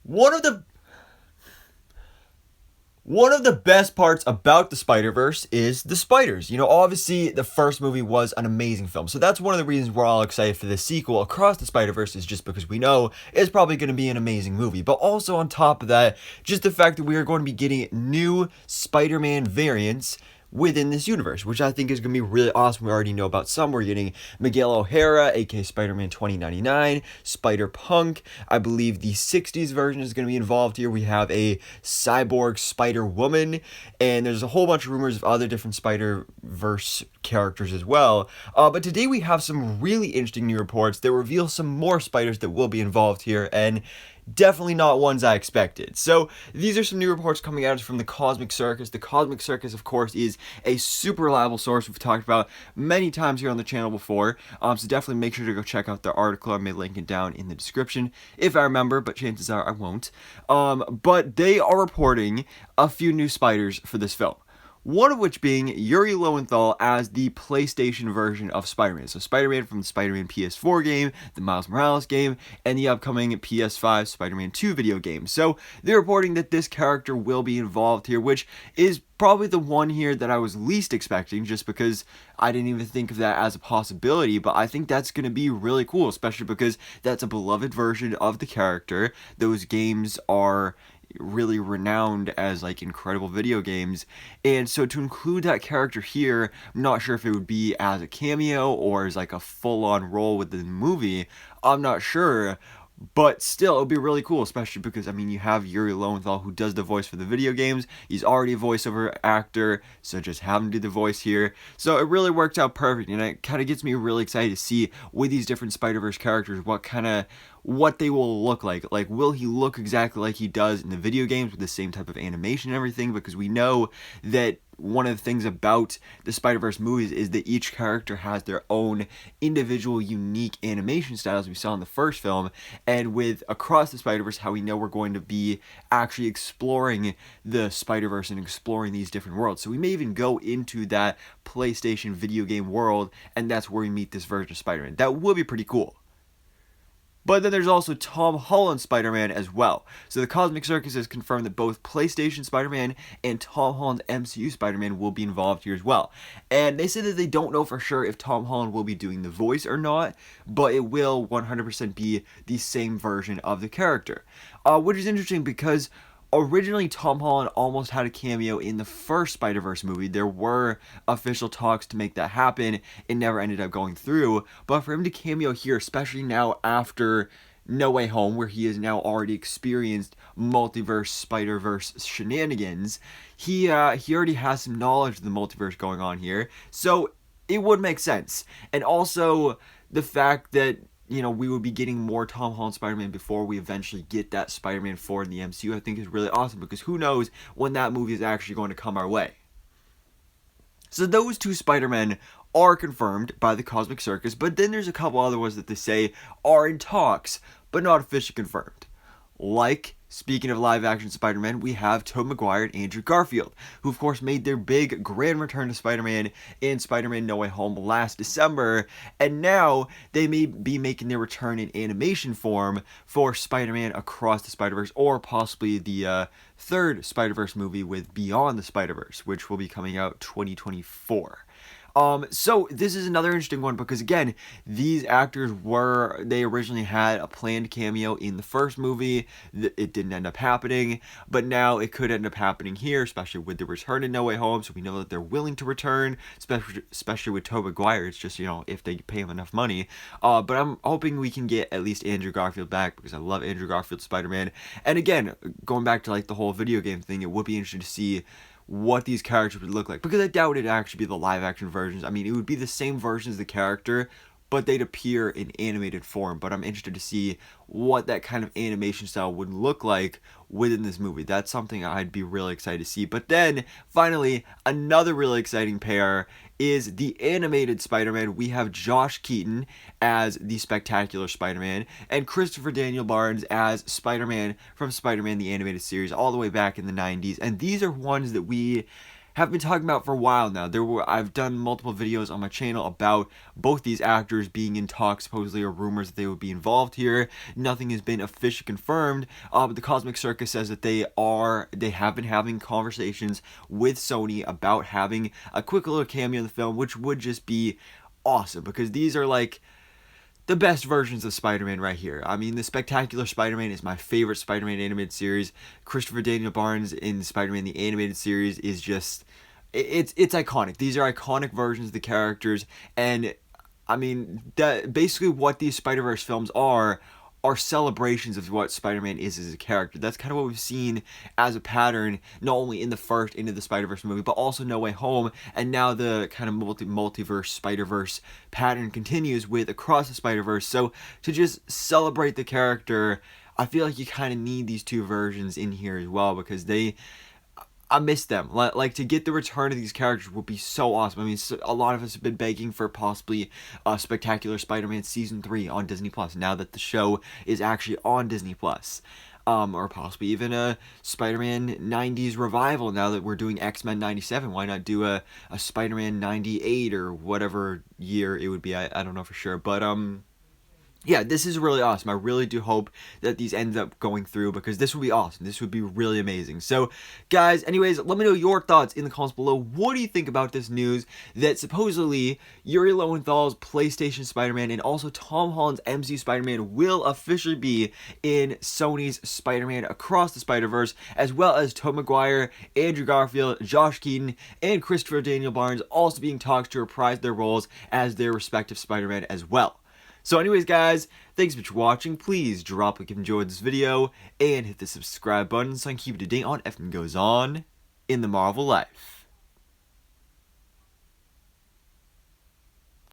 One of the One of the best parts about the Spider-Verse is the spiders. Obviously, the first movie was an amazing film. So that's one of the reasons we're all excited for the sequel Across the Spider-Verse, is just because we know it's probably going to be an amazing movie. But also on top of that, just the fact that we are going to be getting new Spider-Man variants within this universe, which I think is going to be really awesome. We already know about some. We're getting Miguel O'Hara, aka Spider-Man 2099, Spider-Punk. I believe the 60s version is going to be involved here. We have a cyborg Spider-Woman, and there's a whole bunch of rumors of other different Spider-Verse characters as well. But today we have some really interesting new reports that reveal some more spiders that will be involved here, and definitely not ones I expected. So these are some new reports coming out from the Cosmic Circus. The Cosmic Circus, of course, is a super reliable source we've talked about many times here on the channel before. So definitely make sure to go check out their article. I may link it down in the description if I remember, but chances are I won't. But they are reporting a few new spiders for this film. One of which being Yuri Lowenthal as the PlayStation version of Spider-Man. So Spider-Man from the Spider-Man PS4 game, the Miles Morales game, and the upcoming PS5 Spider-Man 2 video game. So they're reporting that this character will be involved here, which is probably the one here that I was least expecting, just because I didn't even think of that as a possibility. But I think that's going to be really cool, especially because that's a beloved version of the character. Those games are really renowned as incredible video games, and so to include that character here, I'm not sure if it would be as a cameo or as a full-on role within the movie. I'm not sure, but still, it would be really cool, especially because, you have Yuri Lowenthal, who does the voice for the video games. He's already a voiceover actor, so just have him do the voice here. So it really worked out perfect, and it kind of gets me really excited to see with these different Spider-Verse characters what they will look like. Will he look exactly like he does in the video games with the same type of animation and everything? Because we know that one of the things about the Spider-Verse movies is that each character has their own individual unique animation styles we saw in the first film, and with Across the Spider-Verse, how we know we're going to be actually exploring the Spider-Verse and exploring these different worlds. So we may even go into that PlayStation video game world, and that's where we meet this version of Spider-Man. That would be pretty cool. But then there's also Tom Holland Spider-Man as well. So the Cosmic Circus has confirmed that both PlayStation Spider-Man and Tom Holland MCU Spider-Man will be involved here as well. And they said that they don't know for sure if Tom Holland will be doing the voice or not, but it will 100% be the same version of the character. Which is interesting because originally, Tom Holland almost had a cameo in the first Spider-Verse movie. There were official talks to make that happen. It never ended up going through. But for him to cameo here, especially now after No Way Home, where he has now already experienced multiverse Spider-Verse shenanigans, he already has some knowledge of the multiverse going on here. So it would make sense. And also the fact that we would be getting more Tom Holland Spider-Man before we eventually get that Spider-Man 4 in the MCU, I think is really awesome, because who knows when that movie is actually going to come our way. So those two Spider-Men are confirmed by the Cosmic Circus, but then there's a couple other ones that they say are in talks, but not officially confirmed. Speaking of live-action Spider-Man, we have Tobey Maguire and Andrew Garfield, who of course made their big grand return to Spider-Man in Spider-Man No Way Home last December, and now they may be making their return in animation form for Spider-Man Across the Spider-Verse, or possibly the third Spider-Verse movie with Beyond the Spider-Verse, which will be coming out 2024. So this is another interesting one because, again, these actors they originally had a planned cameo in the first movie. It didn't end up happening, but now it could end up happening here, especially with the return in No Way Home. So we know that they're willing to return, especially with Tobey Maguire. It's just, if they pay him enough money. But I'm hoping we can get at least Andrew Garfield back, because I love Andrew Garfield's Spider-Man. And again, going back to the whole video game thing, it would be interesting to see what these characters would look like, because I doubt it'd actually be the live action versions. It would be the same versions of the character, but they'd appear in animated form. But I'm interested to see what that kind of animation style would look like within this movie. That's something I'd be really excited to see. But then, finally, another really exciting pair is the animated Spider-Man. We have Josh Keaton as the Spectacular Spider-Man, and Christopher Daniel Barnes as Spider-Man from Spider-Man the Animated Series all the way back in the 90s. And these are ones that we have been talking about for a while now. I've done multiple videos on my channel about both these actors being in talks, supposedly, or rumors that they would be involved here. Nothing has been officially confirmed, but the Cosmic Circus says that they have been having conversations with Sony about having a quick little cameo in the film, which would just be awesome, because these are like the best versions of Spider-Man right here. I mean, the Spectacular Spider-Man is my favorite Spider-Man animated series. Christopher Daniel Barnes in Spider-Man the Animated Series is just, it's iconic. These are iconic versions of the characters, and I mean, basically what these Spider-Verse films are celebrations of what Spider-Man is as a character. That's kind of what we've seen as a pattern, not only in the first Into the Spider-Verse movie, but also No Way Home, and now the kind of multiverse Spider-Verse pattern continues with Across the Spider-Verse. So to just celebrate the character, I feel like you kind of need these two versions in here as well, because I miss them. Like, to get the return of these characters would be so awesome. I mean, a lot of us have been begging for possibly a Spectacular Spider-Man Season 3 on Disney+, now that the show is actually on Disney+. Or possibly even a Spider-Man 90s revival, now that we're doing X-Men 97. Why not do a Spider-Man 98 or whatever year it would be? I don't know for sure. But, yeah, this is really awesome. I really do hope that these end up going through, because this would be awesome. This would be really amazing. So, guys, anyways, let me know your thoughts in the comments below. What do you think about this news that supposedly Yuri Lowenthal's PlayStation Spider-Man and also Tom Holland's MCU Spider-Man will officially be in Sony's Spider-Man Across the Spider-Verse, as well as Tobey Maguire, Andrew Garfield, Josh Keaton, and Christopher Daniel Barnes also being talked to reprise their roles as their respective Spider-Man as well. So anyways, guys, thanks for watching. Please drop a like if you enjoyed this video, and hit the subscribe button so I can keep you up to date on everything goes on in the Marvel life.